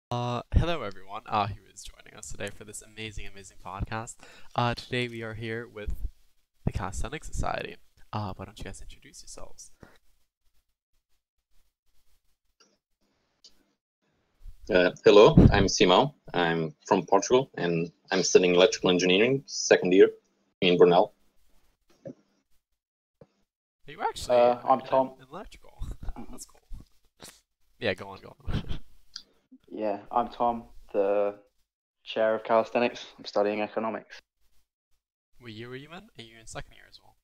Hello everyone, who is joining us today for this amazing podcast. Today we are here with the Calisthenics Society. Why don't you guys introduce yourselves? Hello, I'm Simão. I'm from Portugal and I'm studying electrical engineering, second year in Brunel. Are you actually I'm Tom. in electrical? That's cool. Yeah, go on. Yeah, I'm Tom, the chair of calisthenics. I'm studying economics. What year were you in? Are you in second year as well?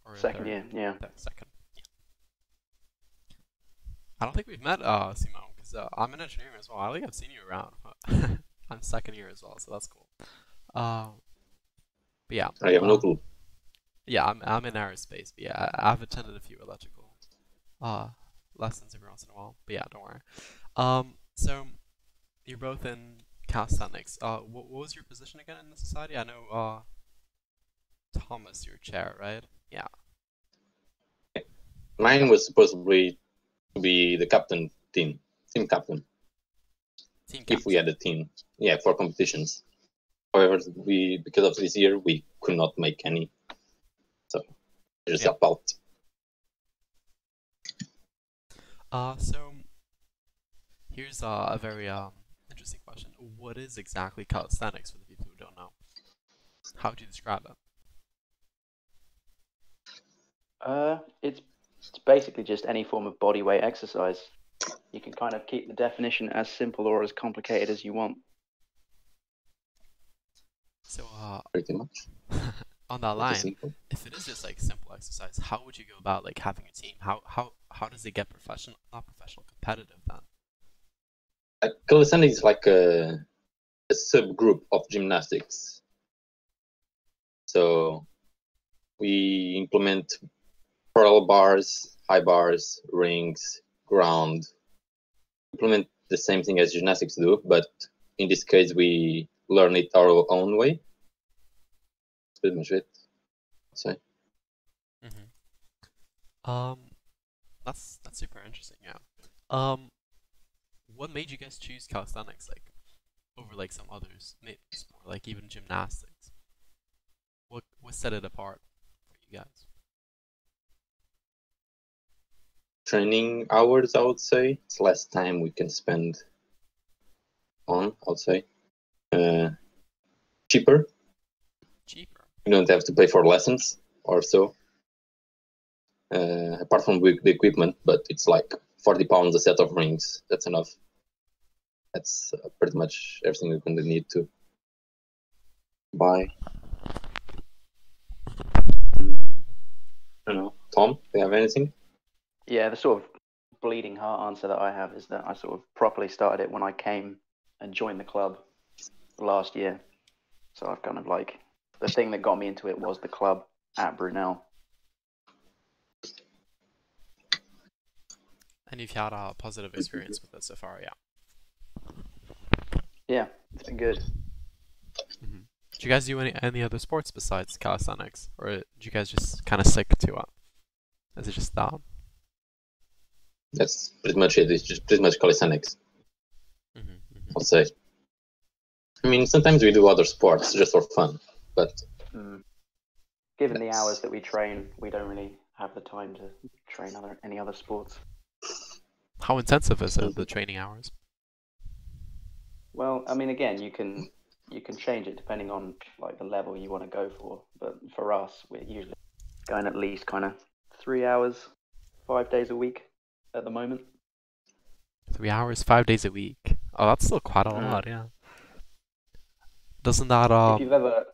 Or Second third? year, yeah. Second. Yeah. I don't think we've met Simone, because I'm in engineering as well. I think I've seen you around, but I'm second year as well, so that's cool. But yeah. I have no clue. Yeah, I'm in aerospace, but yeah, I've attended a few electrical lessons every once in a while. But yeah, don't worry. So you're both in calisthenics. What was your position again in the society? I know Thomas, your chair, right? Yeah. Mine was supposedly to be the team captain, Team if we captain. had a team, yeah, for competitions. However, because of this year, we could not make any, so just help out. So here's a very interesting question. What is exactly calisthenics for the people who don't know? How would you describe it? It's basically just any form of body weight exercise. You can kind of keep the definition as simple or as complicated as you want. So Pretty much. on that line, Simple. if it is just like simple exercise, how would you go about like having a team? How does it get professional, not professional, competitive then? Calisthenics is like a subgroup of gymnastics. So we implement parallel bars, high bars, rings, ground. Implement the same thing as gymnastics do, but in this case we learn it our own way. That's pretty much it. So That's super interesting. Yeah. What made you guys choose calisthenics like over like some others, maybe sport, like even gymnastics? What set it apart for you guys? training hours, I would say. It's less time we can spend on, I would say. Cheaper. Cheaper. You don't have to pay for lessons or so. Apart from the equipment, but it's like 40 pounds a set of rings. That's enough. That's pretty much everything you're going to need to buy. I don't know. Tom, do you have anything? Yeah, the sort of bleeding heart answer that I have is that I sort of properly started it when I came and joined the club last year. So I've kind of like, the thing that got me into it was the club at Brunel. And you've had a positive experience with it so far, yeah. Yeah, it's been good. Do you guys do any other sports besides calisthenics, or do you guys just kind of stick to it? Is it just that? That's pretty much it. It's just pretty much calisthenics, I'll say. I mean, sometimes we do other sports just for fun, but given the hours that we train, we don't really have the time to train any other sports. How intensive is it, the training hours? Well, I mean, again, you can change it depending on like the level you want to go for. But for us, we're usually going at least kind of 3 hours, 5 days a week at the moment. 3 hours, 5 days a week. Oh, that's still quite a lot, yeah. Doesn't that If you've ever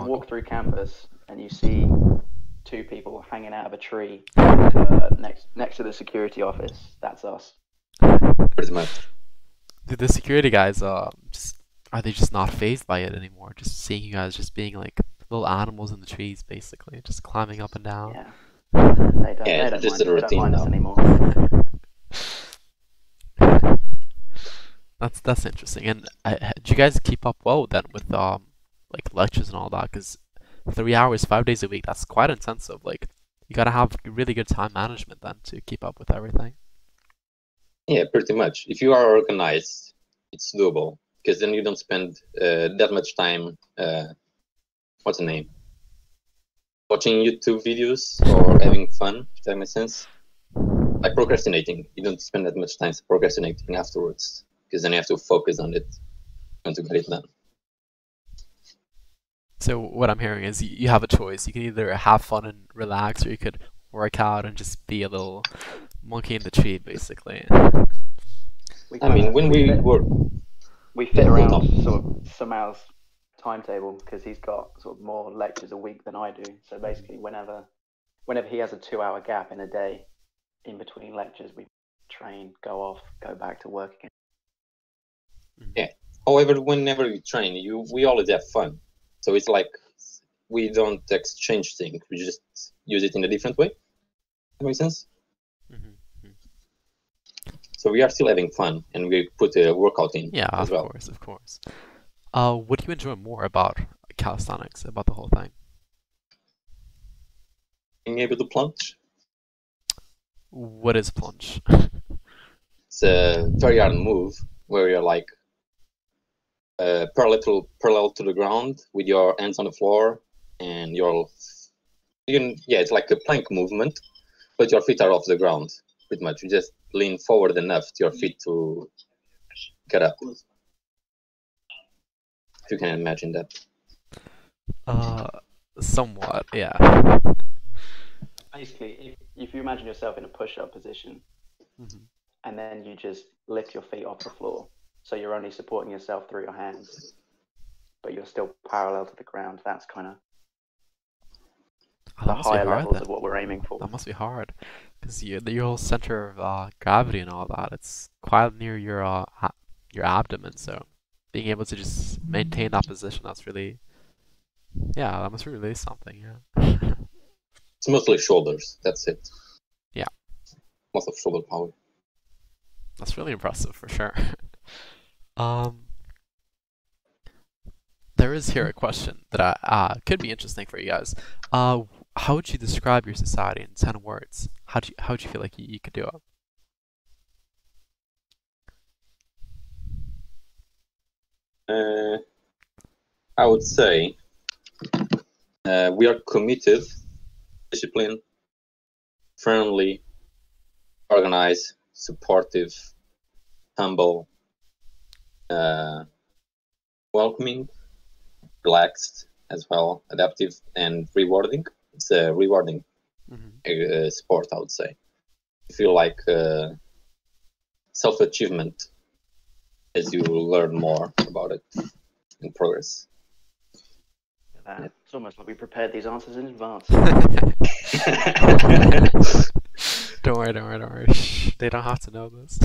walked through campus and you see 2 people hanging out of a tree next to the security office, that's us. Pretty much. The security guys are they just not fazed by it anymore? Just seeing you guys just being like little animals in the trees, basically, just climbing up and down. Yeah. They don't just a routine mind us now. anymore. That's interesting. And do you guys keep up well then with like lectures and all that? Because 3 hours, 5 days a week, that's quite intensive. Like you gotta have really good time management then to keep up with everything. Yeah, pretty much. If you are organized, it's doable because then you don't spend that much time. What's the name? Watching YouTube videos or having fun. If that makes sense. Like procrastinating, you don't spend that much time procrastinating afterwards because then you have to focus on it and to get it done. So what I'm hearing is you have a choice. You can either have fun and relax, or you could work out and just be a little monkey in the tree, basically. I mean, when we were we fit around sort of Samal's timetable because he's got sort of more lectures a week than I do. So basically, whenever he has a 2-hour gap in a day in between lectures, we train, go off, go back to work again. Yeah. However, whenever you train, we always have fun. So it's like we don't exchange things. We just use it in a different way. That makes sense? Mm-hmm. So we are still having fun, and we put a workout in as well. Yeah, of course. What do you enjoy more about calisthenics, about the whole thing? Being able to plunge. What is plunge? It's a very hard move where you're like parallel to the ground with your hands on the floor, and it's like a plank movement, but your feet are off the ground pretty much. You just lean forward enough to your feet to get up. If you can imagine that. Somewhat, yeah. Basically, if you imagine yourself in a push-up position, and then you just lift your feet off the floor, so you're only supporting yourself through your hands, but you're still parallel to the ground. That's kind of the higher levels of what we're aiming for. That must be hard, because your whole center of gravity and all that, it's quite near your abdomen. So being able to just maintain that position, that must be really something. Yeah. It's mostly shoulders. That's it. Yeah. Most of shoulder power. That's really impressive for sure. There is here a question that could be interesting for you guys. How would you describe your society in 10 words? How would you feel like you could do it? I would say we are committed, disciplined, friendly, organized, supportive, humble, welcoming, relaxed as well, adaptive, and rewarding. It's a rewarding sport, I would say. You feel like self-achievement as you learn more about it in progress. It's almost like we prepared these answers in advance. Don't worry. Shh, they don't have to know this.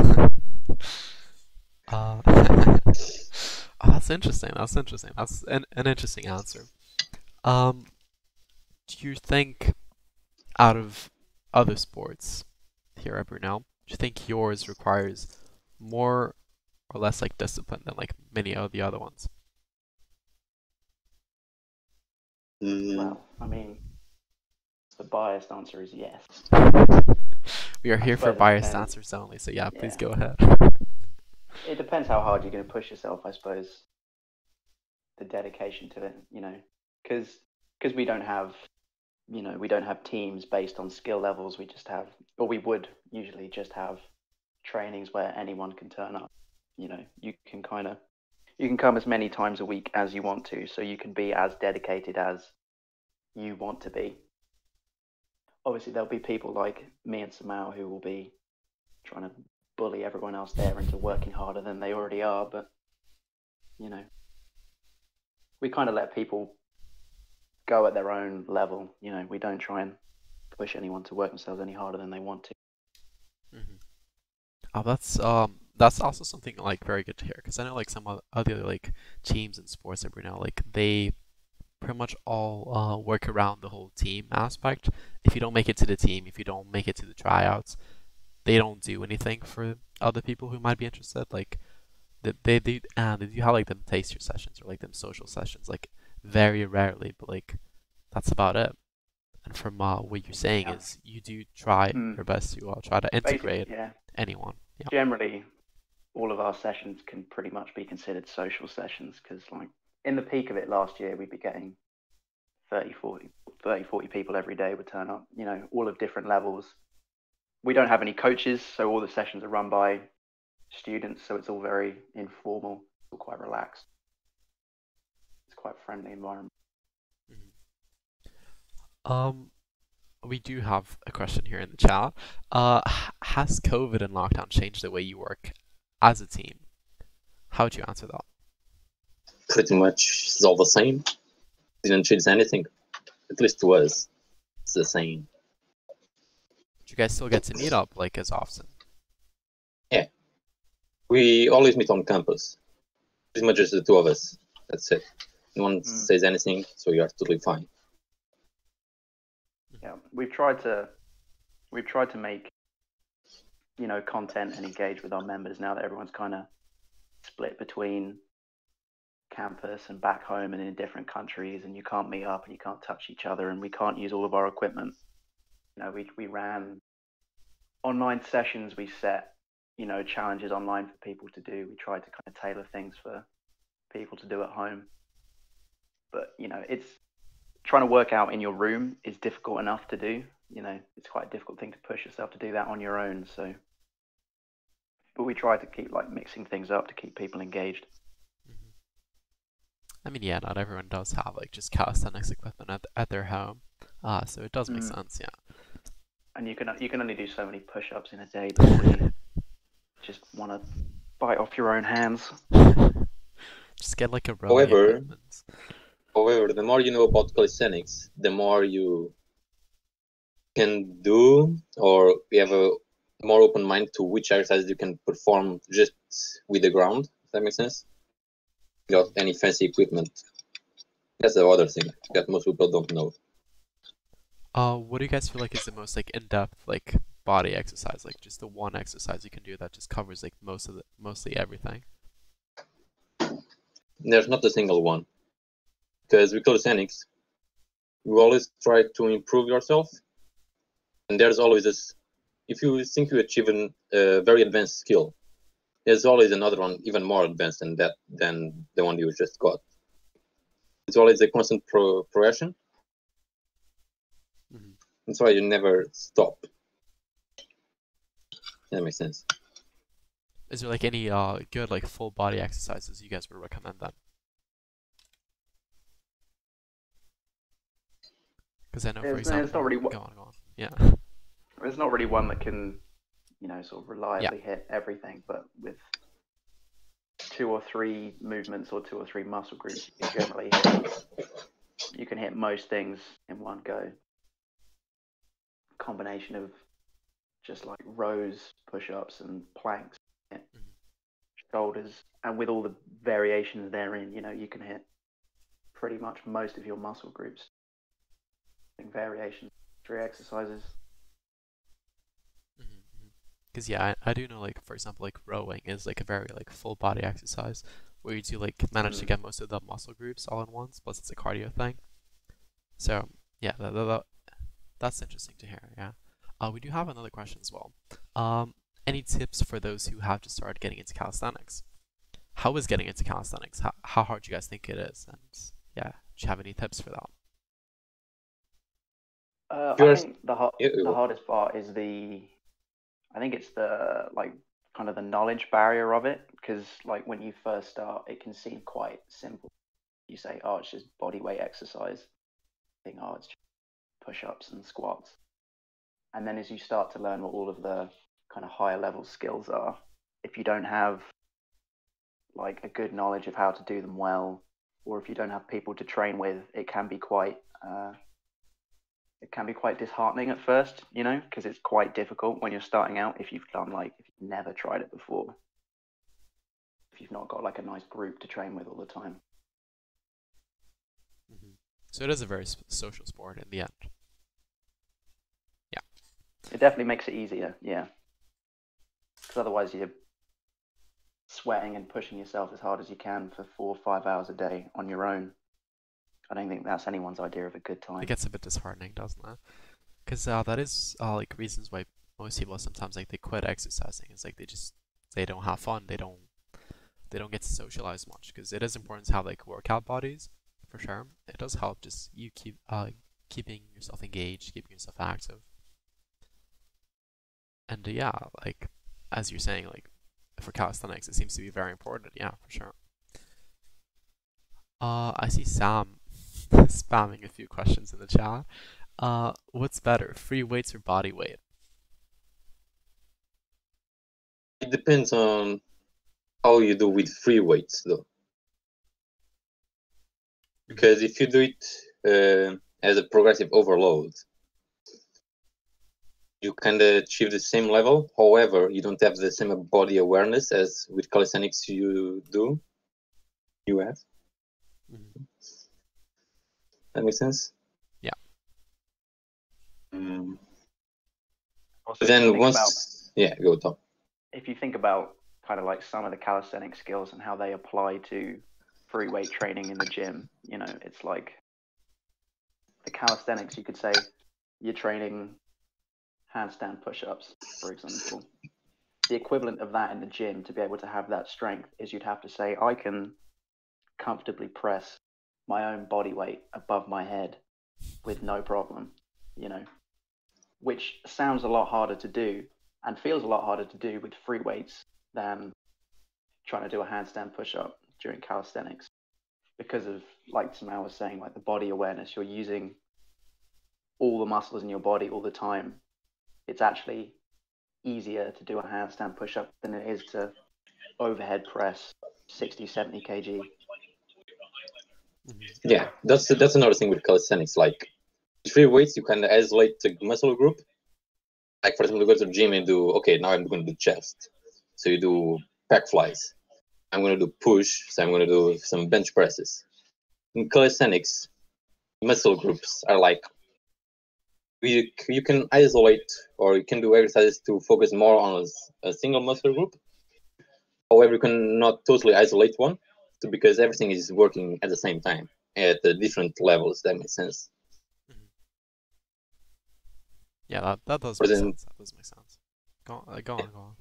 That's interesting. That's an interesting answer. Do you think, out of other sports here at Brunel, do you think yours requires more or less like discipline than like many of the other ones? Well, I mean, the biased answer is yes. We are here for biased answers only, so yeah, please go ahead. It depends how hard you're going to push yourself, I suppose. The dedication to it, because we don't have, we don't have teams based on skill levels. We just have, or we would usually just have trainings where anyone can turn up. You can come as many times a week as you want to, so you can be as dedicated as you want to be. Obviously, there'll be people like me and Samal who will be trying to bully everyone else there into working harder than they already are, but we kind of let people go at their own level. We don't try and push anyone to work themselves any harder than they want to. Oh, that's also something like very good to hear, because I know like some other like teams and sports at Brunel, like they pretty much all work around the whole team aspect. If you don't make it to the team, if you don't make it to the tryouts, they don't do anything for other people who might be interested. Like they do have like them taster sessions or like them social sessions, like very rarely, but like that's about it. And from what you're saying is you do try your best to try to integrate anyone. Yeah. Generally, all of our sessions can pretty much be considered social sessions because, like, in the peak of it last year, we'd be getting 30, 40 people every day would turn up, all of different levels. We don't have any coaches, so all the sessions are run by students, so it's all very informal, all quite relaxed. It's quite a friendly environment. We do have a question here in the chat. Has COVID and lockdown changed the way you work as a team? How would you answer that? Pretty much it's all the same. Didn't change anything. At least to us, it's the same. Do you guys still get to meet up like as often? Yeah. We always meet on campus. Pretty much just the two of us. That's it. No one says anything, so you are totally fine. Yeah, we've tried to make, content and engage with our members now that everyone's kind of split between campus and back home and in different countries, and you can't meet up and you can't touch each other and we can't use all of our equipment. We ran online sessions, we set, challenges online for people to do. We tried to kind of tailor things for people to do at home. But, it's trying to work out in your room is difficult enough to do. It's quite a difficult thing to push yourself to do that on your own. So, but we try to keep mixing things up to keep people engaged. I mean, yeah, not everyone does have just calisthenics equipment at their home, so it does make sense, yeah. And you can only do so many push-ups in a day before you just want to bite off your own hands. Just get like a rowing equipment. However, the more you know about calisthenics, the more you can do, or you have a more open mind to which exercises you can perform just with the ground, if that makes sense, without any fancy equipment. That's the other thing that most people don't know. What do you guys feel like is the most in-depth body exercise, just the one exercise you can do that just covers mostly everything? There's not a single one. Because with calisthenics, you always try to improve yourself, and there's always this. If you think you achieve a very advanced skill, there's always another one even more advanced than the one you just got. It's always a constant progression. That's why you never stop. That makes sense. Is there any good full body exercises you guys would recommend then? Because I know, for example, it's not really go on. Yeah. There's not really one that can, sort of reliably hit everything, but with 2 or 3 movements or 2 or 3 muscle groups, you can hit most things in one go. Combination of just rows, push-ups, and planks, shoulders, and with all the variations therein, you can hit pretty much most of your muscle groups. Variations, 3 exercises. Because I do know for example rowing is a very full body exercise where you do manage to get most of the muscle groups all in once, plus it's a cardio thing. So yeah, that's interesting to hear. Yeah. We do have another question as well. Any tips for those who have just started getting into calisthenics? How is getting into calisthenics? How hard do you guys think it is? And yeah, do you have any tips for that? I think the hardest part is I think it's the kind of the knowledge barrier of it, because when you first start, it can seem quite simple. You say, oh, it's just body weight exercise. I think, oh, it's just push-ups and squats. And then as you start to learn what all of the kind of higher level skills are, if you don't have a good knowledge of how to do them well, or if you don't have people to train with, it can be quite disheartening at first, because it's quite difficult when you're starting out if you've done if you've never tried it before, if you've not got a nice group to train with all the time. So it is a very social sport in the end. Yeah. It definitely makes it easier, yeah. Because otherwise you're sweating and pushing yourself as hard as you can for 4 or 5 hours a day on your own. I don't think that's anyone's idea of a good time. It gets a bit disheartening, doesn't it? Because that is reasons why most people sometimes they quit exercising. It's they just they don't have fun. They don't get to socialize much because it is important to have like workout bodies for sure. It does help just you keeping yourself engaged, keeping yourself active. And yeah, like as you're saying, like for calisthenics, it seems to be very important. Yeah, for sure. I see Sam spamming a few questions in the chat. What's better, free weights or body weight? It depends on how you do with free weights, though. Because if you do it as a progressive overload, you kind of achieve the same level. However, you don't have the same body awareness as with calisthenics you have. Mhm. That makes sense? Yeah. Also, But then once, yeah, go Tom. if you think about kind of like some of the calisthenic skills and how they apply to free weight training in the gym, you know, it's like the calisthenics, you could say you're training handstand push-ups, for example. The equivalent of that in the gym to be able to have that strength is you'd have to say, I can comfortably press my own body weight above my head with no problem, you know, which sounds a lot harder to do and feels a lot harder to do with free weights than trying to do a handstand push-up during calisthenics because of, like Samal was saying, like the body awareness. You're using all the muscles in your body all the time. It's actually easier to do a handstand push-up than it is to overhead press 60, 70 kg. Yeah, that's another thing with calisthenics. Like free weights, you can isolate the muscle group. Like for example, you go to the gym and do, okay, now I'm going to do chest. So you do pack flies. I'm going to do push, so I'm going to do some bench presses. In calisthenics, muscle groups are like, you can isolate or you can do exercises to focus more on a single muscle group. However, you cannot totally isolate one because everything is working at the same time at the different levels. That makes sense. Yeah, that does For make example, sense. That does make sense. Go on.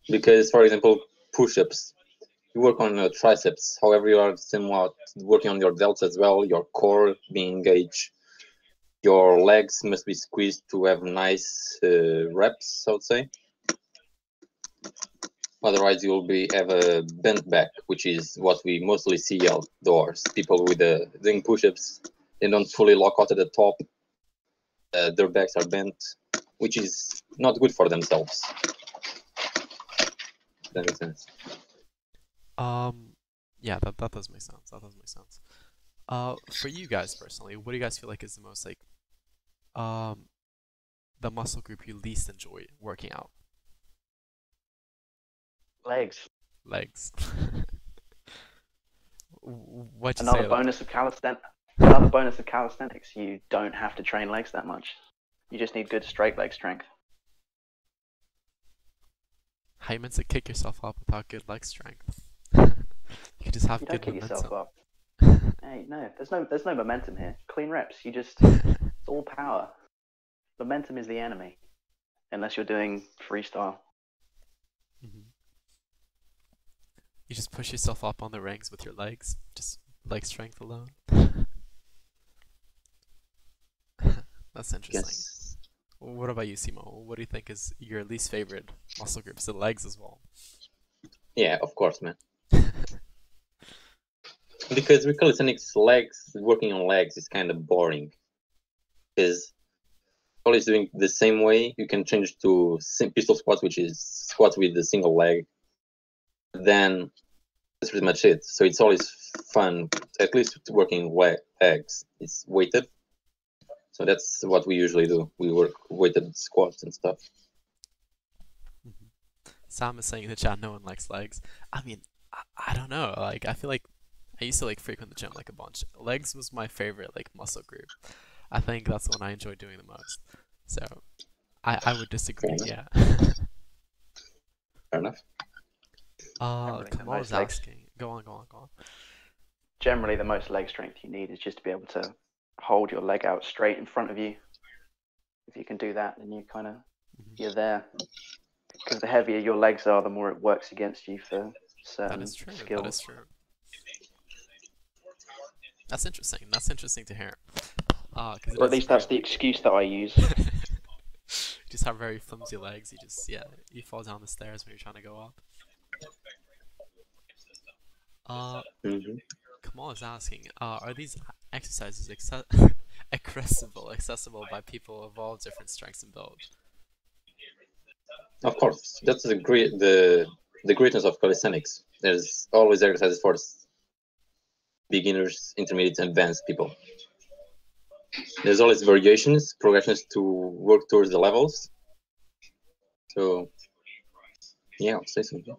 because, for example, push-ups, you work on your triceps. However, you are somewhat working on your delts as well, your core being engaged. Your legs must be squeezed to have nice reps, I would say. Otherwise, you'll have a bent back, which is what we mostly see outdoors. People with doing push-ups, they don't fully lock out at the top. Their backs are bent, which is not good for themselves. That makes sense. Yeah, that does make sense. That does make sense. For you guys personally, what do you guys feel like is the most like, the muscle group you least enjoy working out? Legs. Legs. What'd you say Another about bonus of Another bonus of calisthenics, you don't have to train legs that much. You just need good straight leg strength. how you meant to kick yourself up without good leg strength? You just have You don't good kick yourself momentum. up. Hey, no, there's no momentum here. Clean reps. It's all power. Momentum is the enemy, unless you're doing freestyle. Mhm. You just push yourself up on the rings with your legs, just leg strength alone. That's interesting. Yes. What about you, Simo? What do you think is your least favorite muscle group? Is it legs as well? Yeah, of course, man. Because with calisthenics, working on legs is kind of boring. Because always doing the same way, you can change to pistol squats, which is squats with a single leg. Then that's pretty much it. So it's always fun, at least working legs. It's weighted. So that's what we usually do. We work weighted squats and stuff. Mhm. Sam is saying in the chat no one likes legs. I mean, I don't know. Like, I feel like I used to like frequent the gym like a bunch. Legs was my favorite like muscle group. I think that's the one I enjoy doing the most. So I would disagree. Yeah. Fair enough. Generally, the Kamal most is legs. asking. Go on. Generally, the most leg strength you need is just to be able to hold your leg out straight in front of you. If you can do that, then you're there. because the heavier your legs are, the more it works against you for certain That is true. skills. That is true. That's interesting. That's interesting to hear. Or at least that's the excuse that I use. You just have very flimsy legs. You just you fall down the stairs when you're trying to go up. Kamal is asking, are these exercises accessible by people of all different strengths and builds? Of course, that's the greatness of calisthenics. There's always exercises for beginners, intermediate, and advanced people. There's always variations, progressions to work towards the levels. So, yeah, I'll say something.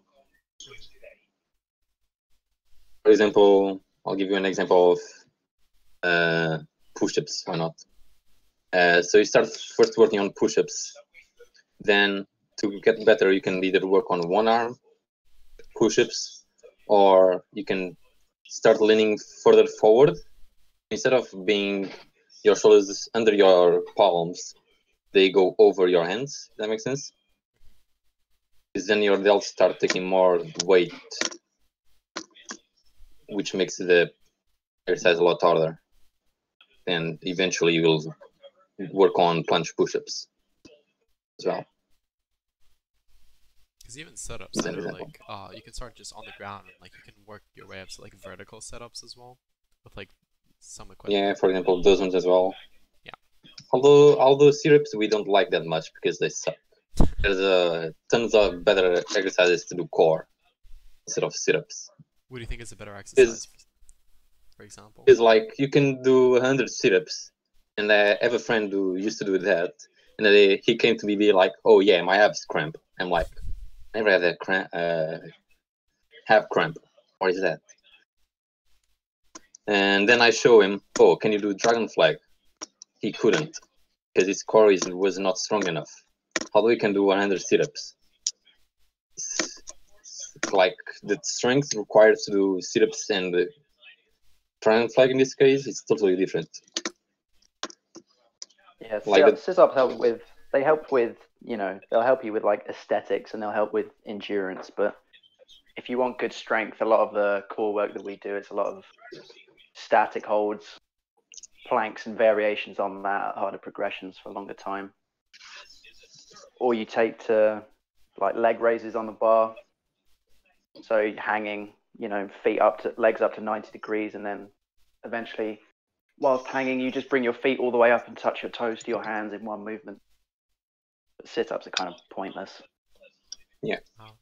For example, I'll give you an example of push-ups. Why not? So you start first working on push-ups. Then, to get better, you can either work on one arm push-ups, or you can start leaning further forward. Instead of being your shoulders under your palms, they go over your hands. That makes sense? Because then your delts start taking more weight, which makes the exercise a lot harder. And eventually you will work on planche push-ups as well. Because even setups that are like, you can start just on the ground and like you can work your way up to like vertical setups as well with like some equipment. Yeah, for example, those ones as well. Yeah. Although syrups we don't like that much because they suck. There's tons of better exercises to do core instead of sit-ups. What do you think is a better exercise, for example? It's like you can do 100 sit-ups, and I have a friend who used to do that, and he came to me be like, "Oh yeah, my abs cramp." I'm like, "I never had a cramp. Have cramp. What is that?" And then I show him, "Oh, can you do dragon flag?" He couldn't because his core was not strong enough. Although he can do 100 sit-ups, like the strength required to do sit-ups and the dragon flag in this case is totally different. Yeah, like sit-ups help with. They help with, they'll help you with like aesthetics and they'll help with endurance. But if you want good strength, a lot of the core work that we do, it's a lot of static holds, planks, and variations on that, harder progressions for a longer time. Or you take to like leg raises on the bar. So you're hanging, legs up to 90 degrees, and then eventually, whilst hanging, you just bring your feet all the way up and touch your toes to your hands in one movement. But sit-ups are kind of pointless. Yeah. Oh.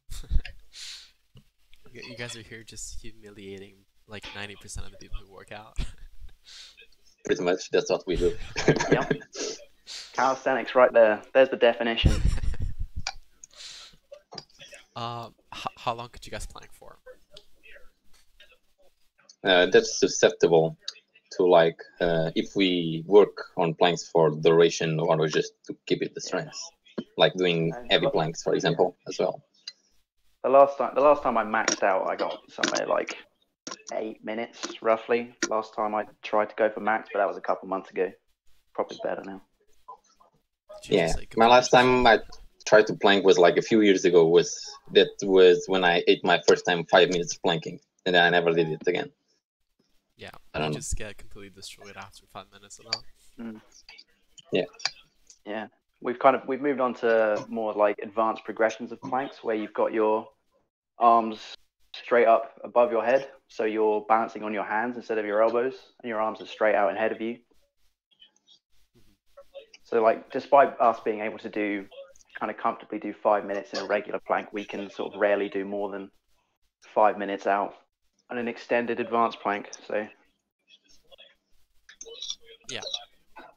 You guys are here just humiliating like 90% of the people who work out. Pretty much, that's what we do. Yep. Calisthenics right there. There's the definition. How long could you guys plank for? That's susceptible to like if we work on planks for duration or just to keep it the strength, like doing heavy planks, for example, as well. The last time I maxed out, I got somewhere like 8 minutes roughly. Last time I tried to go for max, but that was a couple months ago. Probably better now. Yeah, my last time I tried to plank was like a few years ago. That was when I ate my first time 5 minutes of planking, and then I never did it again. Yeah, I don't know. Just get completely destroyed after 5 minutes of that. Yeah. Yeah, we've moved on to more like advanced progressions of planks, where you've got your arms straight up above your head, so you're balancing on your hands instead of your elbows, and your arms are straight out ahead of you. So like, despite us being able to kind of comfortably do 5 minutes in a regular plank, we can sort of rarely do more than 5 minutes out on an extended advanced plank. So yeah,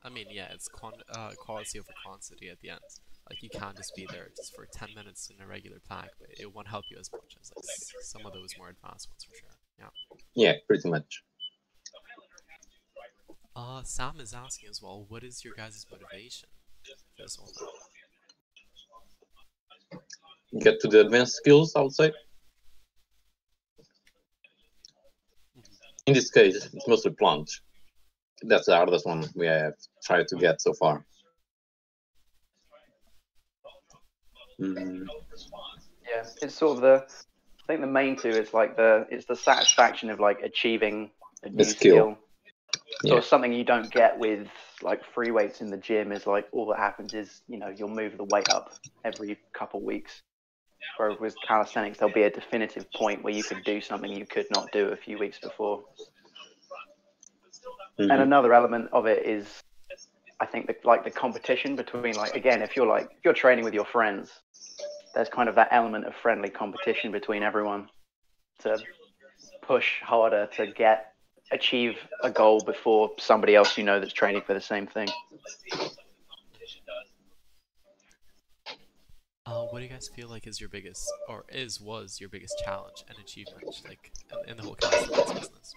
I mean, yeah, it's quality over quantity at the end. Like, you can't just be there just for 10 minutes in a regular plank, but it won't help you as much as like some of those more advanced ones, for sure. Yeah. Yeah, pretty much. Sam is asking as well, what is your guys' motivation for this whole thing? Get to the advanced skills, I would say. In this case, it's mostly planche. That's the hardest one we have tried to get so far. Mm, Yeah, it's sort of the. I think the main two is like it's the satisfaction of like achieving a the new skill. skill. Yeah. Sort of something you don't get with like free weights in the gym is like all that happens is you'll move the weight up every couple weeks. Whereas with calisthenics, there'll be a definitive point where you could do something you could not do a few weeks before. Mm-hmm. And another element of it is, I think, the competition between again, if you're training with your friends, there's kind of that element of friendly competition between everyone to push harder to achieve a goal before somebody else that's training for the same thing. What do you guys feel like is your biggest, or was your biggest challenge and achievement, like in the whole calisthenics business?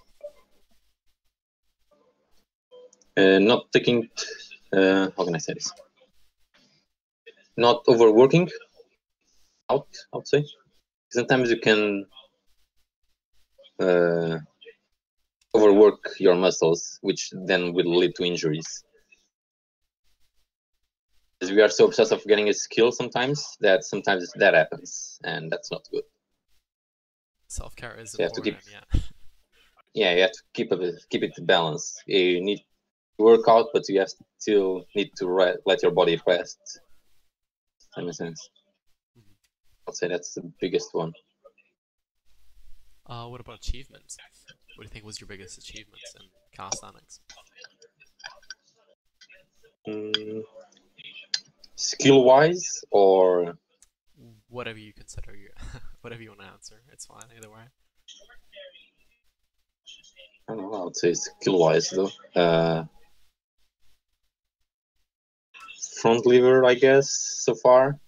Not taking, how can I say this? Not overworking out, I would say. Sometimes you can overwork your muscles, which then will lead to injuries. Because we are so obsessed with getting a skill sometimes that happens, and that's not good. Self-care is So important, yeah, you have to keep it balanced. You need to work out, but you still need to let your body rest. Does that make sense? Mm-hmm. I'd say that's the biggest one. What about achievements? What do you think was your biggest achievements in calisthenics? Skill-wise, or whatever you consider whatever you want to answer. It's fine either way. I don't know. I would say skill-wise though. Front lever, I guess, so far.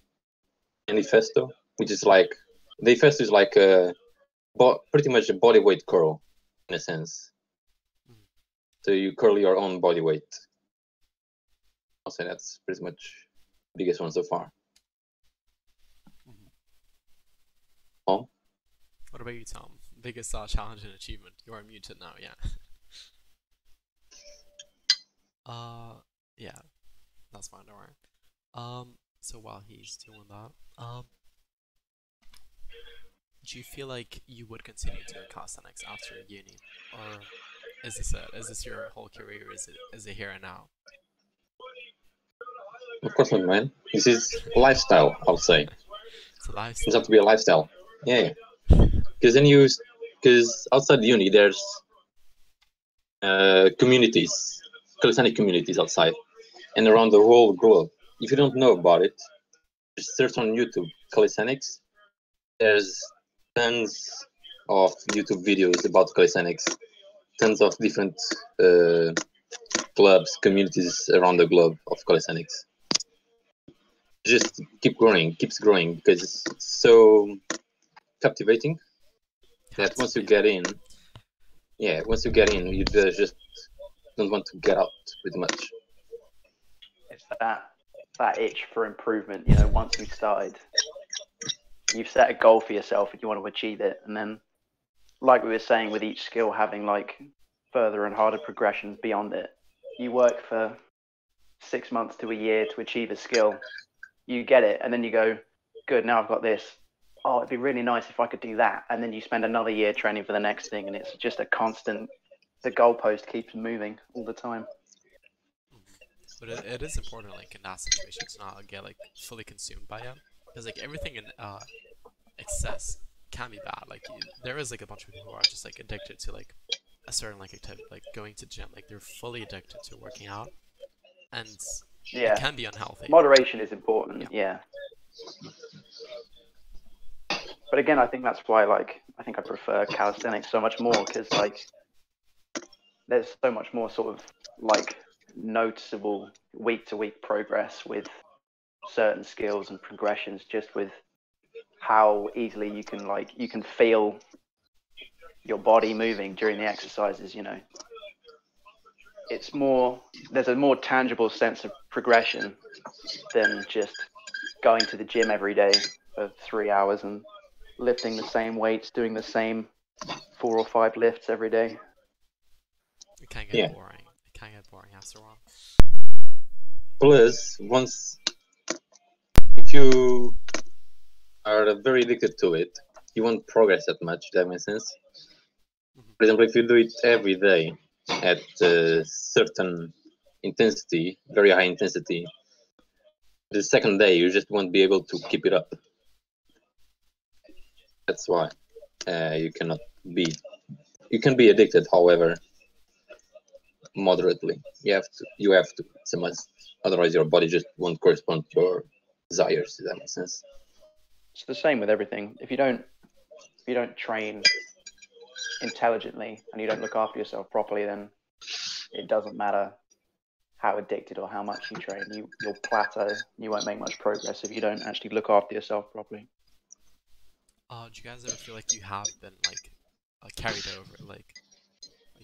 Manifesto, which is like manifesto is like pretty much a body weight curl in a sense. Mm-hmm. So you curl your own body weight. I'll say that's pretty much the biggest one so far. Mm-hmm. Tom? What about you, Tom? Biggest challenge and achievement? You are muted now, yeah. Yeah, that's fine, don't worry. So while he's doing that, do you feel like you would continue doing calisthenics after uni, or is this it? Is this your whole career? Is it here and now? Of course not, man. This is lifestyle, I would say. It's a lifestyle. It's have to be a lifestyle. Yeah. Because because outside uni, there's communities, calisthenic communities outside and around the whole globe. If you don't know about it, just search on YouTube calisthenics. There's tons of YouTube videos about calisthenics, tons of different clubs, communities around the globe of calisthenics. Just keeps growing because it's so captivating that once you get in, you just don't want to get out pretty much. It's that itch for improvement. Once you've started, you've set a goal for yourself and you want to achieve it, and then, like we were saying, with each skill having like further and harder progressions beyond it, you work for 6 months to a year to achieve a skill. You get it, and then you go, good, now I've got this. Oh, it'd be really nice if I could do that. And then you spend another year training for the next thing, and it's just a constant, the goalpost keeps moving all the time. But it is important, like in that situation, to not get like fully consumed by it, because like everything in excess can be bad. Like there is like a bunch of people who are just like addicted to like a certain like activity, like going to gym. Like they're fully addicted to working out, and it can be unhealthy. Moderation is important. Yeah. But again, I think that's why I think I prefer calisthenics so much more, because like there's so much more sort of like noticeable week to week progress with certain skills and progressions, just with how easily you can feel your body moving during the exercises. It's there's a more tangible sense of progression than just going to the gym every day for 3 hours and lifting the same weights, doing the same 4 or 5 lifts every day. It can get boring. It can get boring after a while. Plus, if you are very addicted to it, you won't progress that much. That makes sense. Mhm. For example, if you do it every day at a certain intensity, very high intensity, the second day you just won't be able to keep it up. That's why you cannot be. You can be addicted, however, moderately. You have to. It's a must. Otherwise, your body just won't correspond to your desires. Does that make sense? It's the same with everything. If you don't train intelligently and you don't look after yourself properly, then it doesn't matter how addicted or how much you train. You'll plateau. You won't make much progress if you don't actually look after yourself properly. Do you guys ever feel like you have been like carried over, like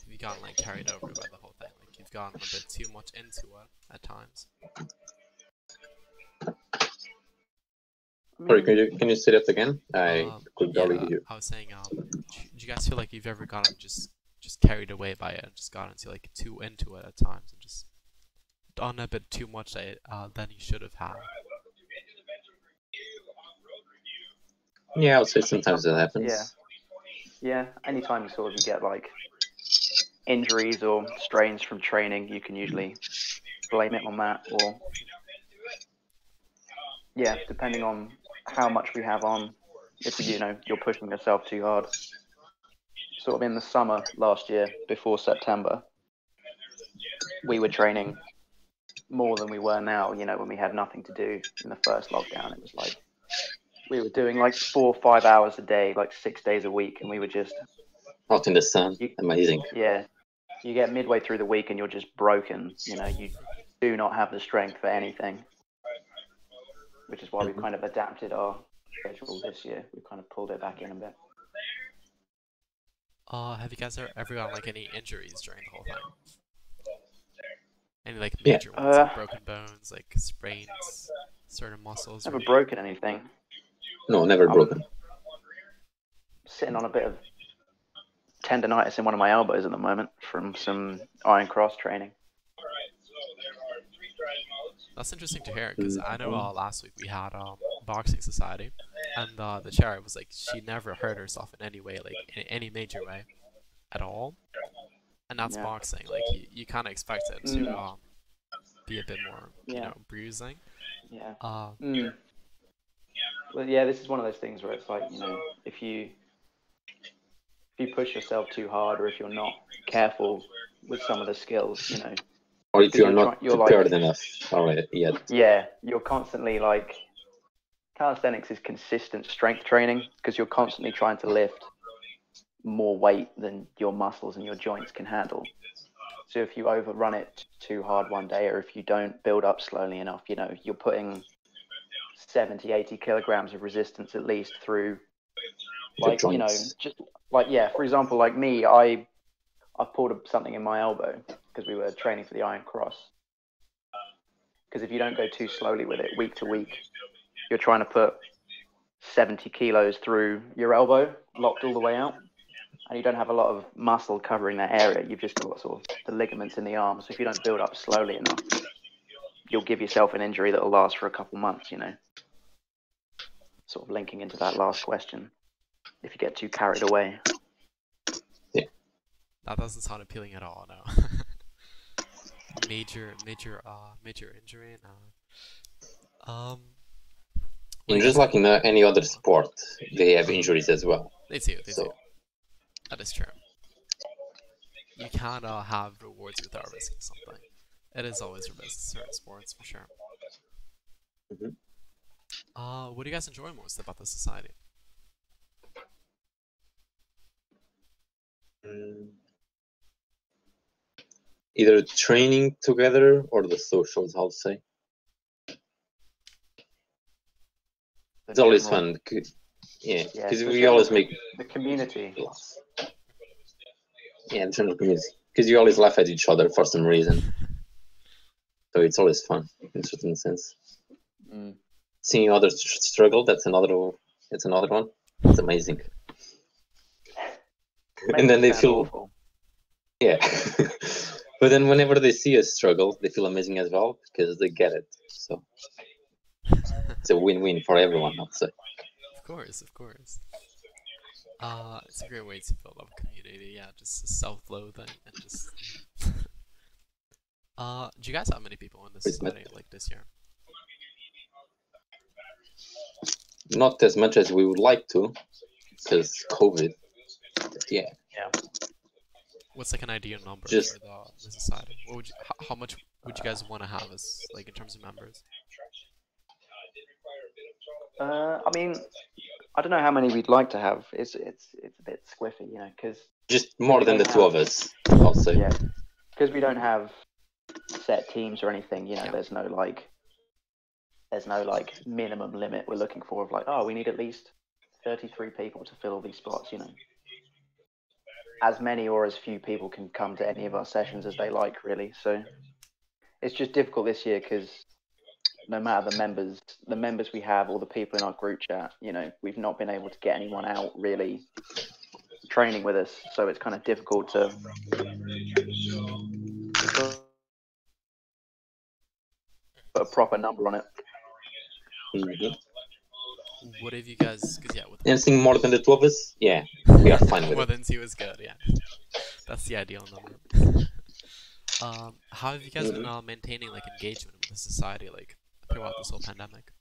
you've gotten like carried over by the whole thing, like you've gotten a bit too much into it at times? Sorry, can you say that again? I could barely hear you. I was saying, do you guys feel like you've ever gotten just carried away by it and just gotten like too into it at times and just done a bit too much than you should have had? Yeah, I would say sometimes that happens. Yeah. Anytime you get like injuries or strains from training, you can usually blame it on that, or depending on how much we have on. If you're pushing yourself too hard. Sort of in the summer last year, before September, we were training more than we were now. When we had nothing to do in the first lockdown, it was like we were doing like 4 or 5 hours a day, like 6 days a week, and we were just out in the sun. Amazing. Yeah, you get midway through the week and you're just broken. You do not have the strength for anything, which is why we've kind of adapted our schedule this year. We've kind of pulled it back in a bit. Have you guys ever gotten like any injuries during the whole thing? Any like major ones, like broken bones, like sprains, certain muscles? Never broken anything. No, never broken. Sitting on a bit of tendonitis in one of my elbows at the moment from some iron cross training. That's interesting to hear, because I know last week we had boxing society, and the chair was like she never hurt herself in any way, like in any major way at all, and that's boxing. Like you kind of expect it to be a bit more, bruising. Yeah. Well, yeah, this is one of those things where it's like, if you push yourself too hard, or if you're not careful with some of the skills, or if you're not prepared enough yet. Yeah, you're constantly like, calisthenics is consistent strength training, because you're constantly trying to lift more weight than your muscles and your joints can handle. So if you overrun it too hard one day, or if you don't build up slowly enough, you're putting 70, 80 kilograms of resistance at least through, like, just like, for example, like me, I pulled something in my elbow because we were training for the iron cross. Because if you don't go too slowly with it week to week, you're trying to put 70 kilos through your elbow, locked all the way out, and you don't have a lot of muscle covering that area. You've just got sort of the ligaments in the arm. So if you don't build up slowly enough, you'll give yourself an injury that will last for a couple months, Sort of linking into that last question. If you get too carried away. Yeah. That doesn't sound appealing at all, no. major injury, no. And just like in any other sport, they have injuries as well. They do. That is true. You can't have rewards without risking something. It is always a risk in certain sports, for sure. What do you guys enjoy most about the society? Either training together or the socials, I'll say. It's always fun. Because we always make the community. Yeah, the general community. Because you always laugh at each other for some reason. So it's always fun in a certain sense. Seeing others struggle, that's another one. It's amazing. And then they feel awful. Yeah. But then whenever they see us struggle, they feel amazing as well, because they get it. So it's a win-win for everyone, I'd say. course, of course. It's a great way to build up a community. Yeah, just self-loathing and just. Do you guys have many people in this Pretty much. society like this year? Not as much as we would like to, because COVID. Yeah. What's like an ideal number Just- for the society? What would you, how much would you guys want to have as like in terms of members? I mean, I don't know how many we'd like to have. It's a bit squiffy, you know, because Just more than the two of us, I'll say. yeah, because we don't have set teams or anything. You know, Yeah. there's no like minimum limit we're looking for of like, oh, we need at least 33 people to fill all these spots. You know, as many or as few people can come to any of our sessions as they like, really. So it's just difficult this year because no matter the members we have, or the people in our group chat, you know, we've not been able to get anyone out really training with us. So it's kind of difficult to put a proper number on it. Mhm. What have you guys? Because yeah, with Anything more than the two of us, yeah, we are fine with more it. than two is good. Yeah, that's the ideal number. How have you guys been maintaining like engagement with the society like throughout this whole pandemic?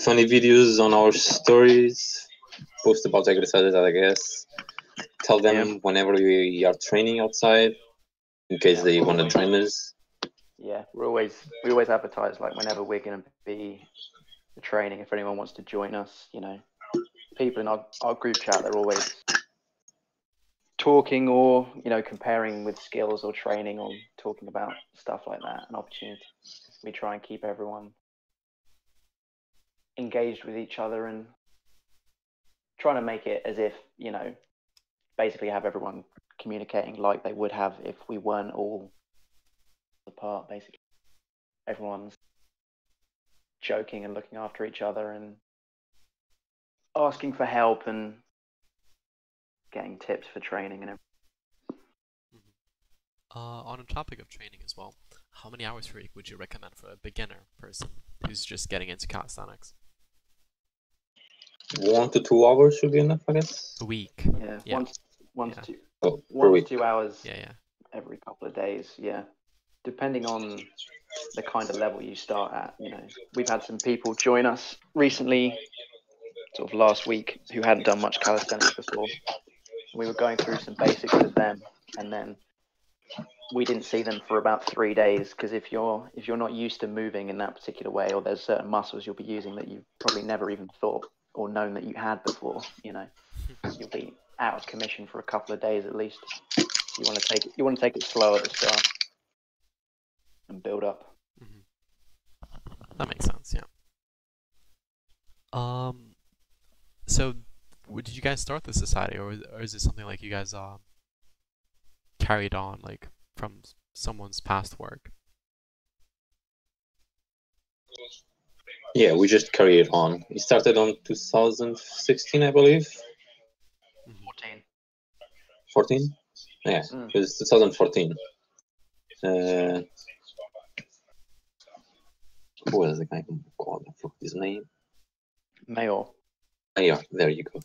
Funny videos on our stories, post about exercises, I guess. Tell them whenever we are training outside, in case they want to join us. Yeah, we always advertise like whenever we're going to be training, if anyone wants to join us, you know, people in our group chat, they're always talking or, you know, comparing with skills or training or talking about stuff like that, an opportunity. We try and keep everyone engaged with each other and trying to make it as if, you know, basically have everyone communicating like they would have if we weren't all apart. Basically everyone's joking and looking after each other and asking for help and getting tips for training and everything. On a topic of training as well, how many hours per week would you recommend for a beginner person who's just getting into calisthenics? 1 to 2 hours should be enough, I guess. A week. Yeah, Yeah. one Yeah. to two, Oh, per 1 to week. 2 hours Yeah. every couple of days. Yeah, depending on the kind of level you start at. You know, we've had some people join us recently, sort of last week, who hadn't done much calisthenics before. We were going through some basics with them, and then we didn't see them for about 3 days because if you're not used to moving in that particular way, or there's certain muscles you'll be using that you've probably never even thought or known that you had before, you know, you'll be out of commission for a couple of days at least. You want to take it slow at the start and build up. That makes sense. Yeah. So, did you guys start the society, or is it something like you guys carried on like from someone's past work? Yeah, we just carry it on. It started on 2016, I believe. 14? Yeah, it was 2014. Who was the guy who called? I forgot his name. Mayor. Yeah, there you go.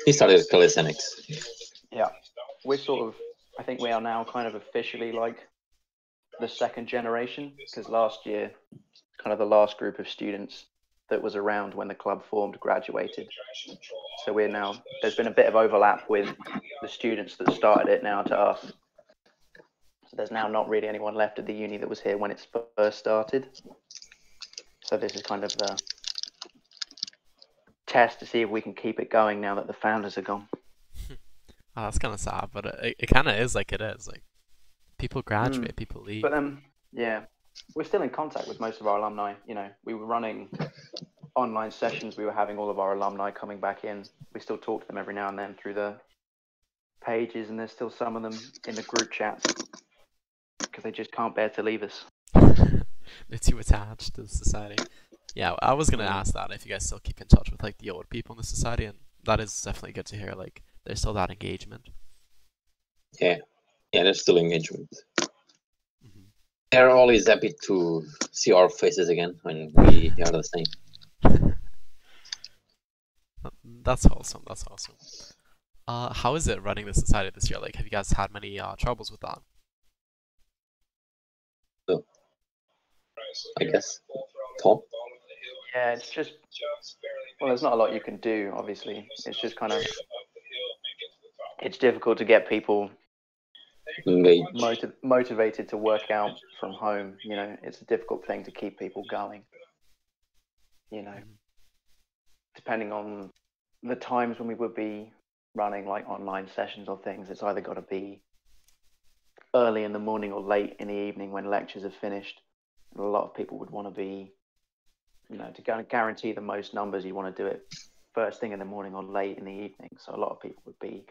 He started calisthenics. Yeah, we're sort of, I think we are now kind of officially like the second generation, because last year, kind of the last group of students that was around when the club formed graduated. So we're now, there's been a bit of overlap with the students that started it now to us. So there's now not really anyone left at the uni that was here when it first started. So this is kind of the test to see if we can keep it going now that the founders are gone. Oh, that's kind of sad, but it kind of is like it is. Like people graduate, people leave. But yeah, we're still in contact with most of our alumni. You know, we were running online sessions. We were having all of our alumni coming back in. We still talk to them every now and then through the pages, and there's still some of them in the group chats because they just can't bear to leave us. They're too attached to the society. Yeah, I was gonna ask that if you guys still keep in touch with like the old people in the society, and that is definitely good to hear. Like there's still that engagement. Yeah, there's still engagement. They're always happy to see our faces again when we are the same. That's awesome. That's awesome. How is it running the society this year? Like, have you guys had many troubles with that? So, I guess, Tom? Yeah, it's just, well, there's not a lot you can do, obviously. It's just kind of, it's difficult to get people motivated to work out from home. You know, it's a difficult thing to keep people going. You know, depending on the times when we would be running like online sessions or things, it's either got to be early in the morning or late in the evening when lectures are finished. And a lot of people would want to be, you know, to guarantee the most numbers, you want to do it first thing in the morning or late in the evening. So a lot of people would be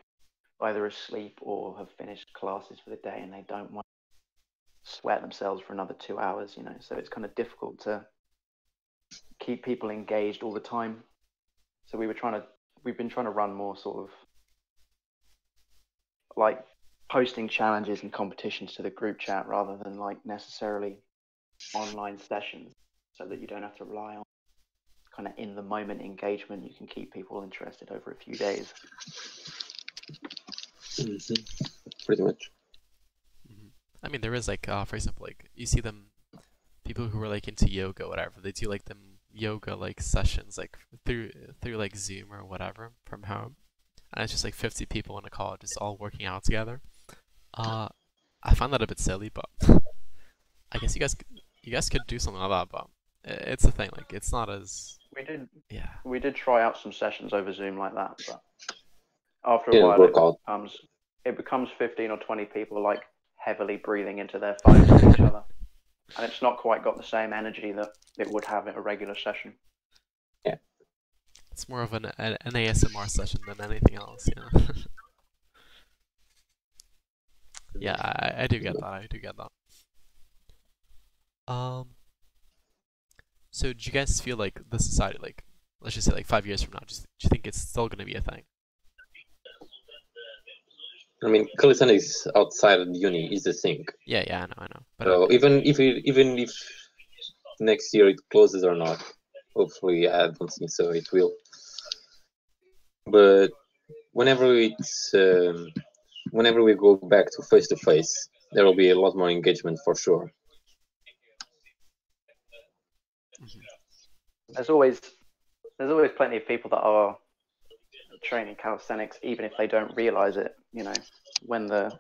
either asleep or have finished classes for the day, and they don't want to sweat themselves for another 2 hours, you know. So it's kind of difficult to keep people engaged all the time. So we've been trying to run more sort of like posting challenges and competitions to the group chat rather than like necessarily online sessions, so that you don't have to rely on kind of in the moment engagement. You can keep people interested over a few days. Pretty much. I mean, there is like, for example, like you see them, people who are like into yoga, or whatever. They do like them yoga like sessions like through like Zoom or whatever from home, and it's just like 50 people in a call, just all working out together. I find that a bit silly, but I guess you guys could do something like that. But it's a thing. Like, it's not as We did try out some sessions over Zoom like that, but after a Didn't while work out. it becomes 15 or 20 people like heavily breathing into their phones at each other, and it's not quite got the same energy that it would have at a regular session. Yeah, It's more of an ASMR session than anything else. Yeah. Yeah, I do get that. I do get that. So do you guys feel like the society, like, let's just say like 5 years from now, do you think it's still gonna be a thing? I mean, calisthenics outside of uni is the thing. Yeah, I know. But So even if next year it closes or not, hopefully I don't think so. It will. But whenever we go back to face, there will be a lot more engagement for sure. There's always plenty of people that are training calisthenics, even if they don't realize it. You know, when the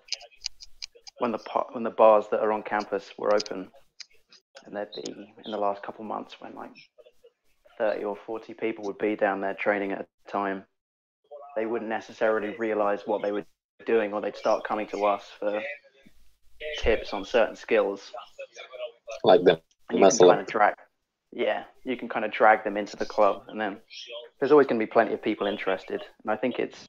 bars that are on campus were open, and there'd be in the last couple months when like 30 or 40 people would be down there training at a time, they wouldn't necessarily realize what they were doing, or they'd start coming to us for tips on certain skills. Like them. And you can kind of drag them into the club, and then there's always going to be plenty of people interested. And I think it's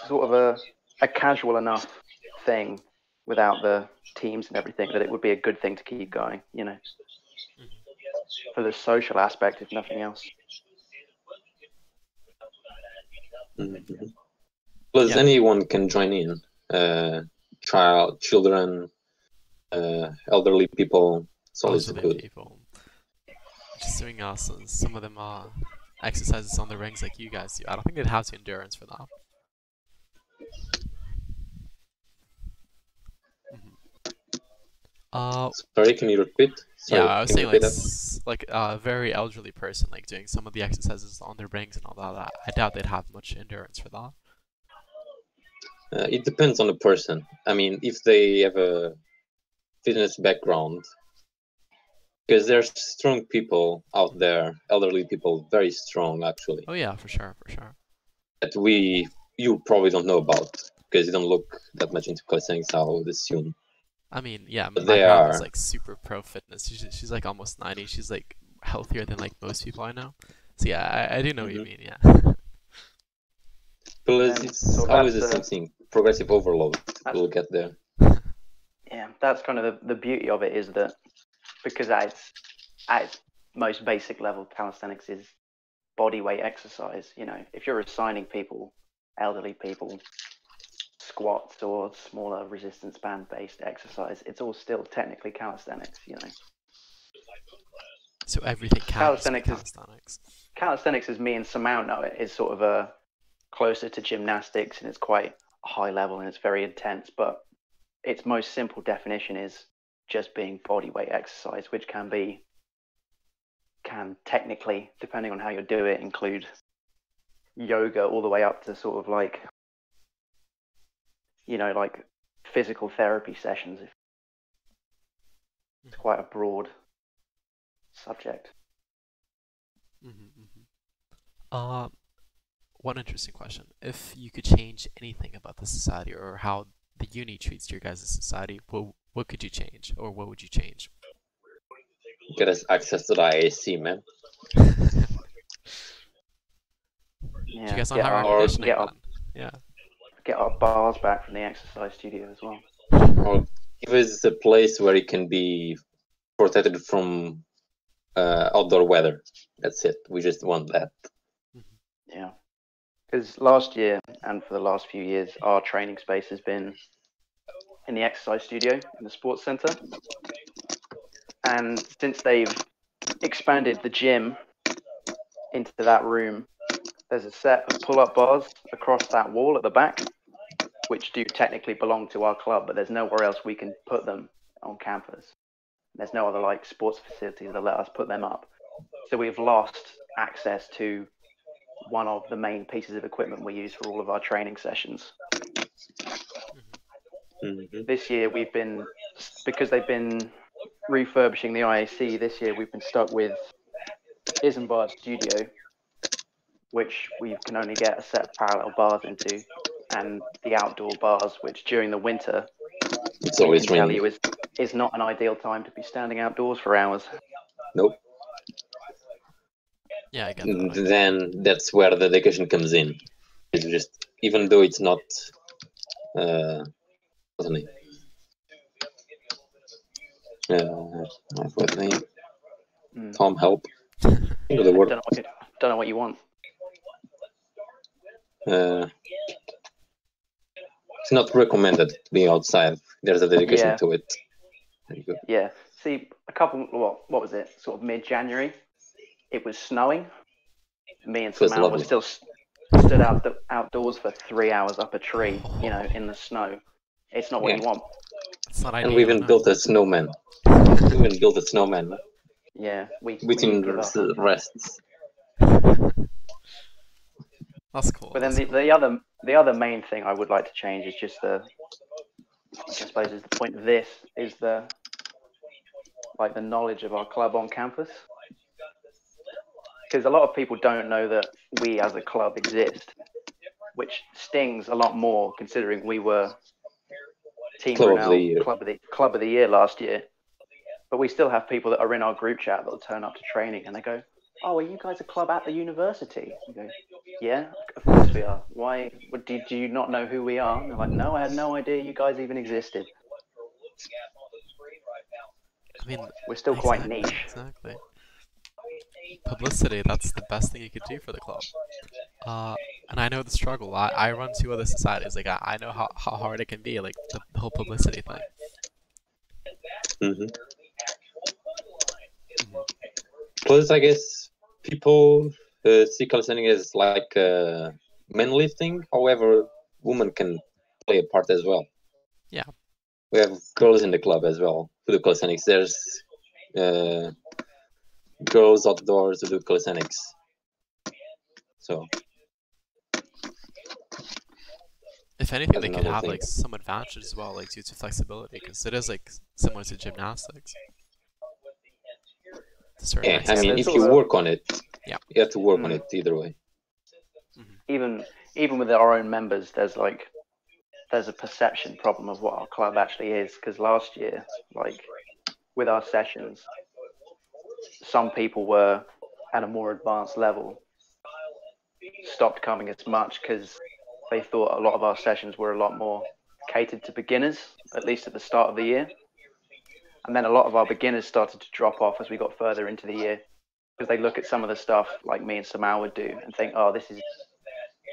sort of a casual enough thing without the teams and everything that it would be a good thing to keep going, you know, for the social aspect, if nothing else. Plus, anyone can join in. Children, elderly people. It's always good. People. Just doing some of them exercises on the rings like you guys do. I don't think they'd have the endurance for that. Sorry, can you repeat? Sorry, I was saying like a very elderly person like doing some of the exercises on their rings and all that. I doubt they'd have much endurance for that. It depends on the person. I mean, if they have a fitness background, because there's strong people out there, elderly people, very strong actually. Oh yeah, for sure. That you probably don't know about because you don't look that much into calisthenics, I would assume. I mean, yeah, my they grandma are is like super pro fitness. She's like almost 90. She's like healthier than like most people I know. So yeah, I do know what you mean. Yeah. Plus, it's always the same thing. Progressive overload. We'll get there. Yeah, that's kind of the beauty of it, is that because at its most basic level, calisthenics is body weight exercise. You know, if you're assigning people, elderly people, squats or smaller resistance band based exercise. It's all still technically calisthenics, you know. So everything counts for Calisthenics calisthenics. Calisthenics, as me and Samau know it, is sort of a closer to gymnastics, and it's quite high level and it's very intense. But its most simple definition is just being body weight exercise, which can technically, depending on how you do it, include yoga all the way up to sort of like, you know, like physical therapy sessions. It's quite a broad subject. One interesting question. If you could change anything about the society or how the uni treats your guys' society, what could you change or what would you change? Get us access to the IAC, man. Yeah, Do you guys not get have our, air conditioning get our, then? Yeah. get our bars back from the exercise studio as well. Or give us a place where it can be protected from outdoor weather. That's it. We just want that. Yeah, because last year and for the last few years, our training space has been in the exercise studio in the sports center. And since they've expanded the gym into that room, there's a set of pull-up bars across that wall at the back, which do technically belong to our club, but there's nowhere else we can put them on campus. There's no other like sports facilities that let us put them up. So we've lost access to one of the main pieces of equipment we use for all of our training sessions. This year because they've been refurbishing the IAC, this year we've been stuck with Isambard Studio, which we can only get a set of parallel bars into, and the outdoor bars, which during the winter, It's always I can tell raining. you is not an ideal time to be standing outdoors for hours. Nope. Yeah, I get that. Then that's where the dedication comes in. It's just, even though it's not, what's the name? What's the name? Tom, help. Think of the word. Don't know what you want. It's not recommended to be outside. There's a dedication to it. There you go. Yeah. See, what was it? Sort of mid-January. It was snowing. Me and Samantha were still stood outdoors for 3 hours up a tree, you know, in the snow. It's not what you want. It's not And ideal, we even no. built a snowman. Yeah, Between we rests. That's cool. But then that's the other main thing I would like to change is just I suppose is the point of this is the knowledge of our club on campus. Because a lot of people don't know that we as a club exist, which stings a lot more considering we were Team Brunel Club of the Year last year. But we still have people that are in our group chat that will turn up to training and they go, "Oh, are you guys a club at the university?" You go, "Yeah, of course we are. Why? Do you not know who we are?" And they're like, "No, I had no idea you guys even existed." I mean, we're still quite niche. Exactly. Publicity, that's the best thing you could do for the club. And I know the struggle. I run 2 other societies. Like, I know how hard it can be, like, the whole publicity thing. Plus, I guess people see calisthenics as like a manly thing. However, women can play a part as well. Yeah. We have girls in the club as well who do calisthenics. There's girls outdoors who do calisthenics. So, if anything, they could have thing. like some advantage as well, like due to flexibility, because it is like similar to gymnastics. Yeah, I mean, if you work on it, yeah, you have to work on it either way. Even with our own members, there's a perception problem of what our club actually is. Because last year, like with our sessions, some people were at a more advanced level, stopped coming as much because they thought a lot of our sessions were a lot more catered to beginners, at least at the start of the year. And then a lot of our beginners started to drop off as we got further into the year because they look at some of the stuff like me and Samau would do and think, "Oh, this is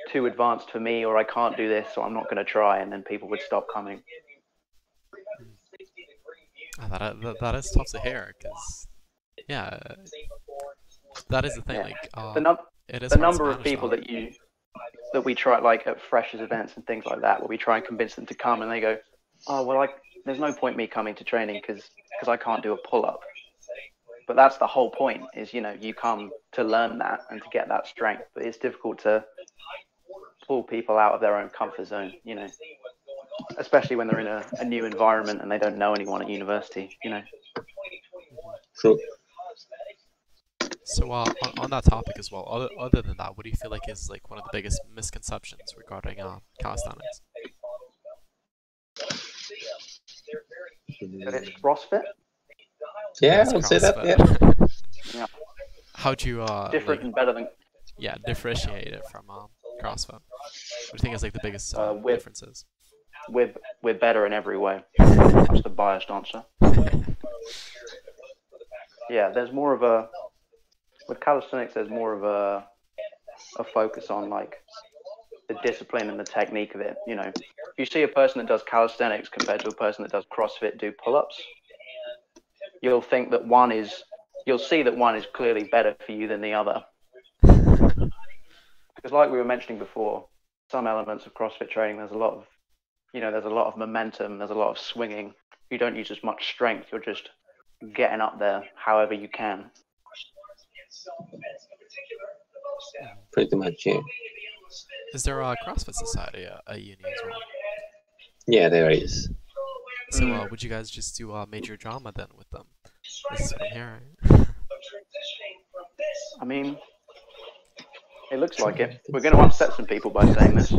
too advanced for me, or I can't do this, so I'm not going to try, and then people would stop coming. That is tough to hear, because yeah, that is the thing. Yeah. Like, it is The hard to number of manage people that. that we try, like at freshers events and things like that, where we try and convince them to come, and they go, "Oh, well, there's no point me coming to training because I can't do a pull-up." But that's the whole point, is, you know, you come to learn that and to get that strength. But it's difficult to pull people out of their own comfort zone, you know, especially when they're in a new environment and they don't know anyone at university, you know. True. So, on that topic as well, other than that, what do you feel like is like one of the biggest misconceptions regarding calisthenics? But it's CrossFit. Yeah, It's I would say that. Yeah. CrossFit. Yeah. How'd you Different like, and better than differentiate it from CrossFit? What do you think is like the biggest we're differences? we're better in every way. That's the biased answer. Yeah, there's more of a, with calisthenics, there's more of a focus on like the discipline and the technique of it. You know, if you see a person that does calisthenics compared to a person that does CrossFit do pull-ups, you'll see that one is clearly better for you than the other. Because like we were mentioning before, some elements of CrossFit training, there's a lot of momentum, there's a lot of swinging. You don't use as much strength, you're just getting up there however you can. Pretty much, yeah. Is there a CrossFit Society at uni as well? Yeah, there is. So, would you guys just do major drama then with them? This is what I'm hearing. I mean, it looks like it. We're going to upset some people by saying this,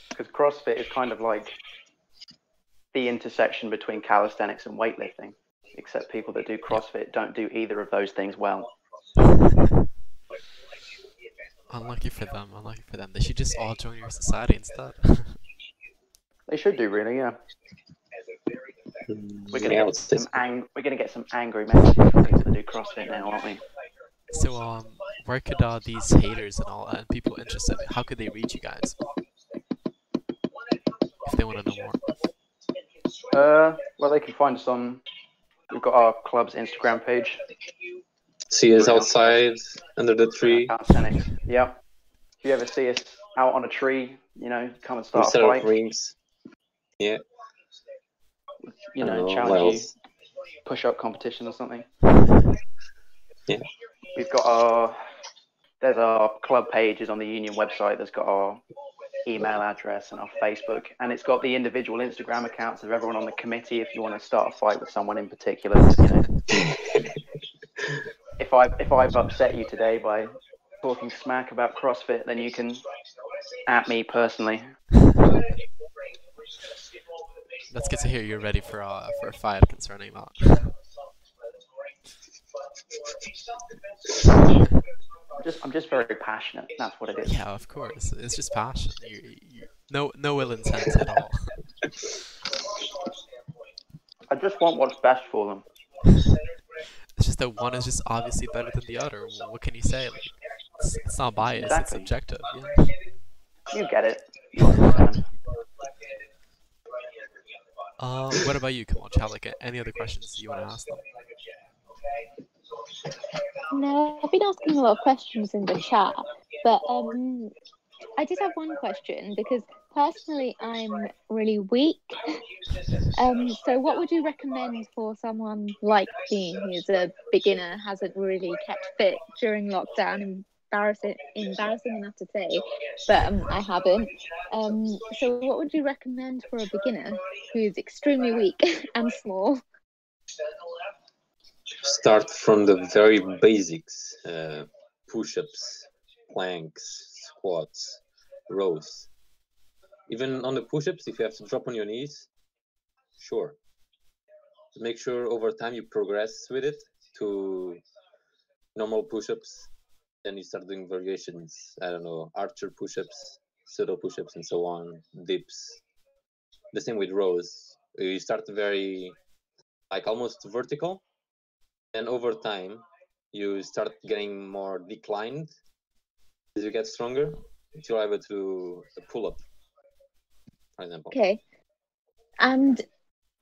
because CrossFit is kind of like the intersection between calisthenics and weightlifting, except people that do CrossFit don't do either of those things well. Unlucky for them. Unlucky for them. They should just all join your society instead. They should do, really, yeah. We're gonna get some angry messages from people that do CrossFit now, aren't we? So, where could these haters and all and people interested, how could they reach you guys if they want to know more? Well, they can find us on. We've got our club's Instagram page. See us outside under the tree. Calisthenics. Yeah. If you ever see us out on a tree, you know, come and start a fight. Rings. Yeah. You know, challenge you, push-up competition or something. Yeah. We've got there's our club pages on the union website. That's got our email address and our Facebook, and it's got the individual Instagram accounts of everyone on the committee. If you want to start a fight with someone in particular, you know. If I've upset you today by talking smack about CrossFit, then you can at me personally. That's good to hear. You're ready for a fight concerning that. I'm just very passionate. That's what it is. Yeah, of course. It's just passion. No ill intent at all. I just want what's best for them. It's just that one is just obviously better than the other. What can you say? Like, it's not biased. Exactly. It's subjective. Yeah. You get it. You understand. What about you, Kamal? Do you have like any other questions you want to ask them? No, I've been asking a lot of questions in the chat, but I just have one question, because personally I'm really weak. So what would you recommend for someone like me who's a beginner, hasn't really kept fit during lockdown? Embarrassing enough to say, but I haven't. So what would you recommend for a beginner who's extremely weak and small? Start from the very basics. Push-ups, planks, squats, rows. Even on the push-ups, if you have to drop on your knees, sure. Make sure over time you progress with it to normal push-ups. Then you start doing variations. I don't know, archer push-ups, pseudo push-ups, and so on. Dips. The same with rows. You start very, like, almost vertical. And over time, you start getting more declined as you get stronger. if you're able to do a pull-up, for example. Okay. And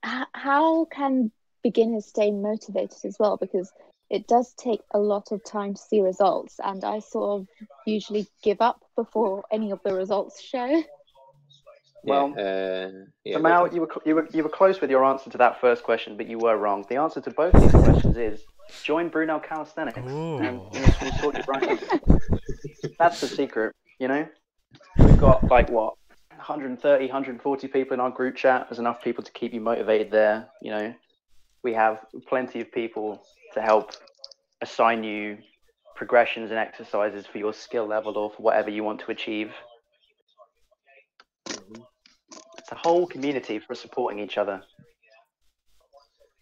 how can beginners stay motivated as well? Because it does take a lot of time to see results, and I sort of usually give up before any of the results show. Well, yeah, Mal, you were close with your answer to that first question, but you were wrong. The answer to both these questions is join Brunel Calisthenics, and we'll sort you right out. That's the secret, you know. We've got like what 130, 140 people in our group chat. There's enough people to keep you motivated there. You know, we have plenty of people to help assign you progressions and exercises for your skill level or for whatever you want to achieve. It's a whole community for supporting each other.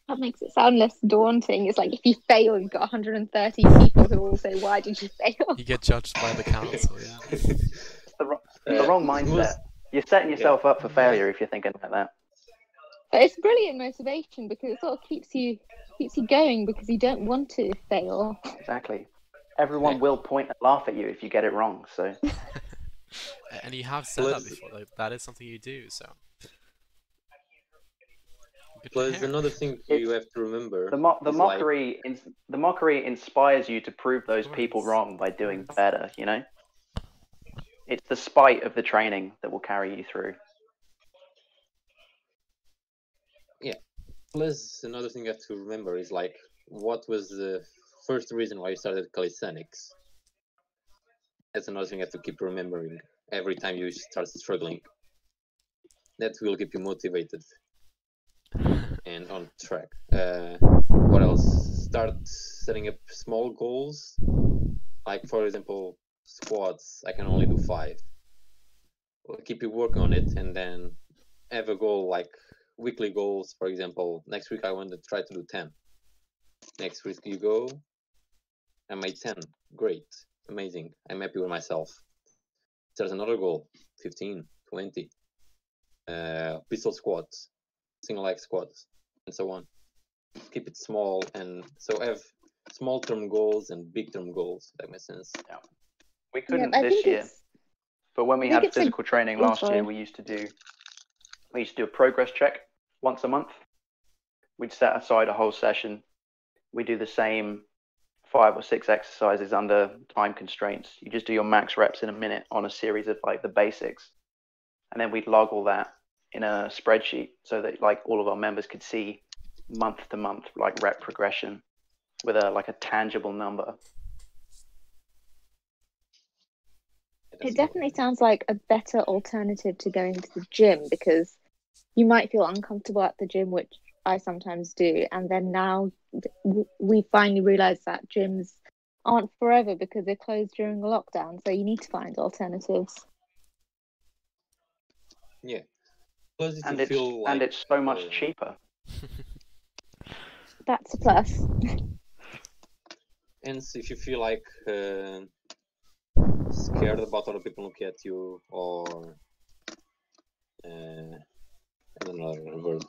That makes it sound less daunting. It's like if you fail, you've got 130 people who will say, "Why did you fail?" You get judged by the council, yeah. It's the wrong mindset. You're setting yourself up for failure if you're thinking like that. But it's brilliant motivation because it sort of keeps you going because you don't want to fail. Exactly. Everyone will point and laugh at you if you get it wrong. So. And you have said that before, like that is something you do, so. Plus, another thing you have to remember: the mockery inspires you to prove those people wrong by doing better. You know, it's the spite of the training that will carry you through. Yeah. Plus, another thing you have to remember is like, what was the first reason why you started calisthenics? That's another thing you have to keep remembering every time you start struggling. That will keep you motivated and on track. What else? Start setting up small goals. Like, for example, squats, I can only do 5. We'll keep you working on it, and then have a goal, like weekly goals. For example, next week I want to try to do 10. Next week you go, I made 10. Great. Amazing. I'm happy with myself. There's another goal, 15, 20. Pistol squats, single leg squats, and so on. Keep it small, and so have small term goals and big term goals. That makes sense. Yeah. We couldn't this year, but when we had physical training last year, we used to do a progress check once a month. We'd set aside a whole session. We do the same 5 or 6 exercises under time constraints. You just do your max reps in a minute on a series of like the basics, and then we'd log all that in a spreadsheet so that like all of our members could see month to month like rep progression with a tangible number. It definitely sounds like a better alternative to going to the gym, because you might feel uncomfortable at the gym, which I sometimes do, and then now we finally realize that gyms aren't forever because they're closed during the lockdown, so you need to find alternatives. Yeah. Plus, and it's so much cheaper. That's a plus. And if you feel like scared about other people looking at you, or I don't know the word.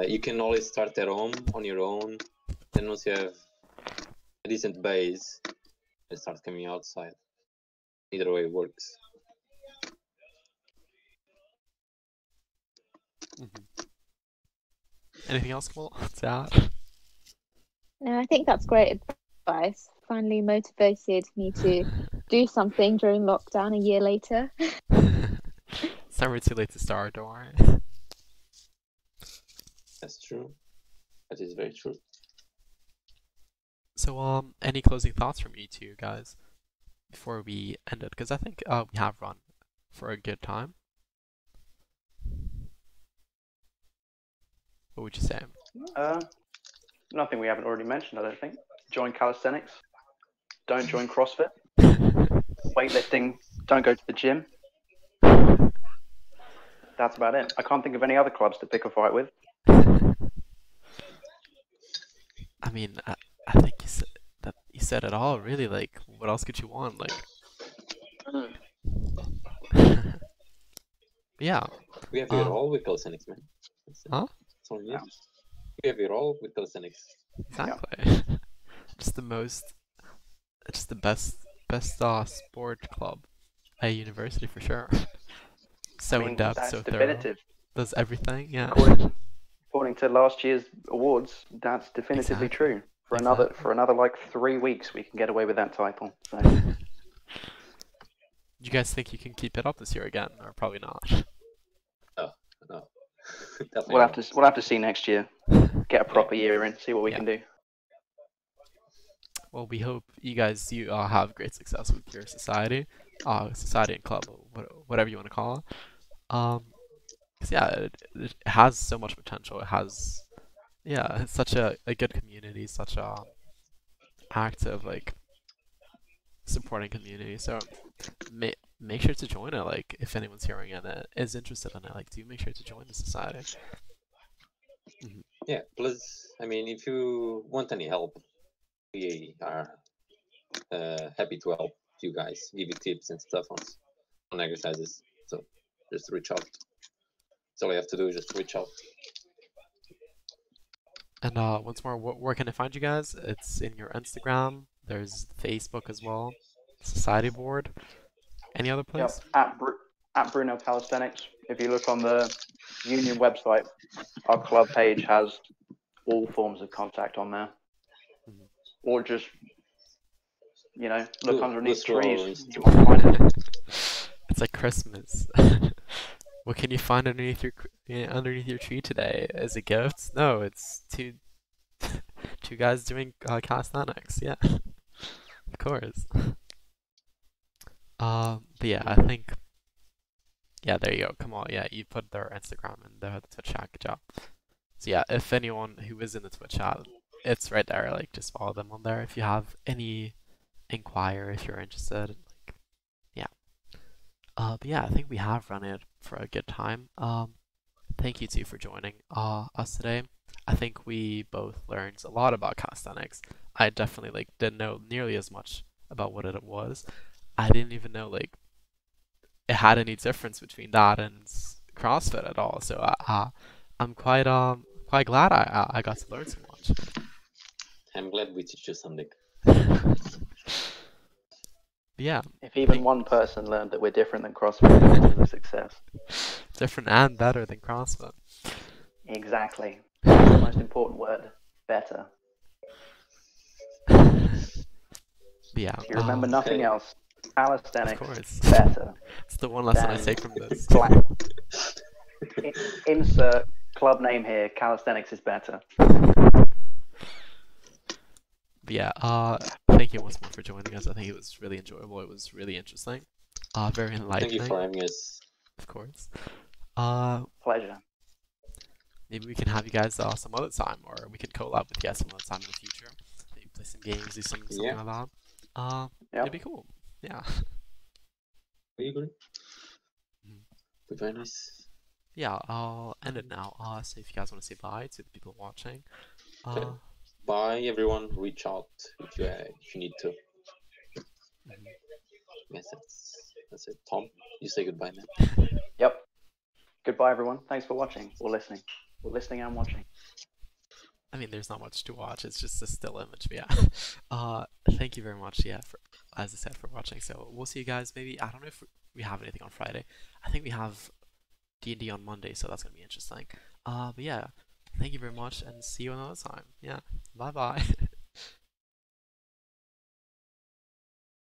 You can always start at home on your own, and once you have a decent base, and start coming outside. Either way works. Anything else cool to add? No, I think that's great advice. Finally motivated me to do something during lockdown a year later. It's never too late to start, don't worry. That's true. That is very true. So, any closing thoughts from you two guys before we end it? Because I think we have run for a good time. What would you say? Nothing we haven't already mentioned, I don't think. Join calisthenics. Don't join CrossFit. Weightlifting. Don't go to the gym. That's about it. I can't think of any other clubs to pick a fight with. I mean, I think you said it all, really. Like, what else could you want? Like, yeah. We have it all with calisthenics, man. Huh? Yeah. We have it all with calisthenics. Exactly. Just the best best sport club at university for sure. So in depth, that's so thorough, definitive. does everything. Yeah. According to last year's awards, that's definitively Exactly. true. For Exactly. another like 3 weeks, we can get away with that title. So Do you guys think you can keep it up this year again, or probably not? No. Definitely we'll not. have to see next year. Get a proper year in, see what we Yeah. can do. Well, we hope you guys have great success with your society, society and club, or whatever you want to call it. 'Cause yeah, it has so much potential. It has, yeah, it's such a good community, such a active, like, supporting community. So make sure to join it. Like, if anyone's hearing it is interested in it, like, do make sure to join the society. Yeah, plus, I mean, if you want any help, we are happy to help you guys, give you tips and stuff on exercises. So just reach out. That's all you have to do, just reach out. And once more, where can I find you guys? It's in your Instagram. There's Facebook as well. Society board. Any other place? Yep, at Brunel Calisthenics. If you look on the union website, our club page has all forms of contact on there. Or just, look underneath trees. You might find it. It's like Christmas. What can you find underneath your tree today? As a gift? No, it's two guys doing calisthenics. Yeah, of course. But yeah, I think. Yeah, there you go. Come on, yeah, you put their Instagram and the Twitch chat. Good job. So yeah, if anyone who is in the Twitch chat, it's right there. Like, just follow them on there if you have any inquire if you're interested. Like, yeah. But yeah, I think we have run it for a good time. Thank you two for joining us today. I think we both learned a lot about calisthenics. I definitely didn't know nearly as much about what it was. I didn't even know it had any difference between that and CrossFit at all. So I'm quite glad I got to learn so much. I'm glad we teach you something. Yeah. If even one person learned that we're different than CrossFit, it was a success. Different and better than CrossFit. Exactly. The most important word, better. Yeah. If you remember nothing else, calisthenics, of course. better. It's the one lesson I take from this. Insert club name here, calisthenics is better. But yeah, thank you once more for joining us. I think it was really enjoyable. It was really interesting. Very enlightening. Thank you for having us. Of course. Pleasure. Maybe we can have you guys some other time, or we can collab with you guys some other time in the future. Maybe play some games, do something like that. It'd be cool. Yeah. We agree. Very nice. Yeah, I'll end it now. So if you guys want to say bye to the people watching. Bye, everyone. Reach out if you need to. Yes, that's it. Tom, you say goodbye, man. Yep. Goodbye, everyone. Thanks for watching or listening. Or listening and watching. I mean, there's not much to watch. It's just a still image. But yeah. Thank you very much. Yeah, as I said, for watching. So we'll see you guys. Maybe I don't know if we have anything on Friday. I think we have D&D on Monday, so that's gonna be interesting. But yeah, thank you very much, and see you another time. Yeah, bye bye.